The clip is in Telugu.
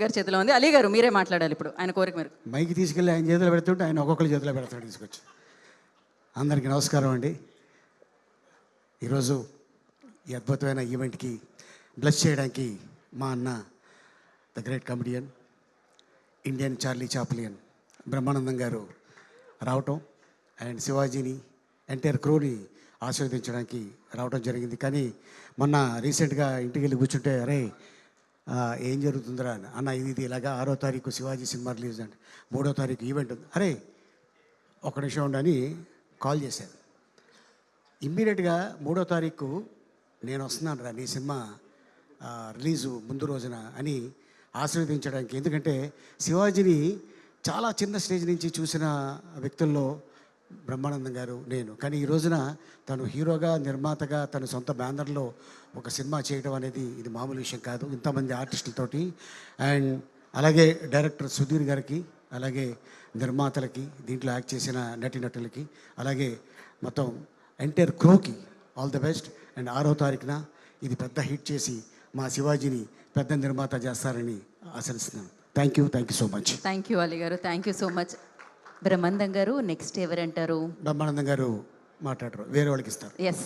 గారి చేతిలో ఉంది. అలీ గారు మీరే మాట్లాడాలి ఇప్పుడు ఆయన కోరిక మేరకు. మైకి తీసుకెళ్ళి ఆయన చేతిలో పెడుతుంటే ఆయన ఒక్కొక్కరి చేతిలో పెడతాడు తీసుకొచ్చి. అందరికీ నమస్కారం అండి. ఈరోజు ఈ అద్భుతమైన ఈవెంట్కి బ్లెస్ చేయడానికి మా అన్న the great comedian Indian Charlie Chaplin Brahmanandam గారు రావటం అండ్ శివాజీని ఎంటైర్ క్రూని ఆశీర్వదించడానికి రావడం జరిగింది. కానీ మొన్న రీసెంట్గా ఇంటికి వెళ్ళి కూర్చుంటే అరే ఏం జరుగుతుందిరా అన్న, ఇది ఇలాగా 6వ తారీఖు శివాజీ సినిమా రిలీజ్ అండి, 3వ తారీఖు ఈవెంట్ ఉంది, అరే ఒక నిమిషం ఉండని కాల్ చేశాను. ఇమ్మీడియట్గా 3వ తారీఖు నేను వస్తున్నాను రా నీ సినిమా రిలీజు ముందు రోజున అని ఆశీర్వదించడానికి. ఎందుకంటే శివాజీని చాలా చిన్న స్టేజ్ నుంచి చూసిన వ్యక్తుల్లో బ్రహ్మానందం గారు నేను. కానీ ఈ రోజున తను హీరోగా నిర్మాతగా తన సొంత బ్యానర్లో ఒక సినిమా చేయడం అనేది ఇది మామూలు విషయం కాదు, ఇంతమంది ఆర్టిస్టులతోటి. అండ్ అలాగే డైరెక్టర్ సుధీర్ గారికి, అలాగే నిర్మాతలకి, దీంట్లో యాక్ట్ చేసిన నటీనటులకి, అలాగే మొత్తం ఎంటైర్ క్రూకి ఆల్ ది బెస్ట్. అండ్ 6వ తారీఖున ఇది పెద్ద హిట్ చేసి మా శివాజీని పెద్ద నిర్మాత చేస్తారని ఆశిస్తున్నాను. Thank you so much. Thank you Ali గారు, thank you so much. Brahmanandam గారు నెక్స్ట్ ఎవరంటారు? బ్రహ్మానందం గారు మాట్లాడరు, వేరే వాళ్ళకి ఇస్తారు. ఎస్.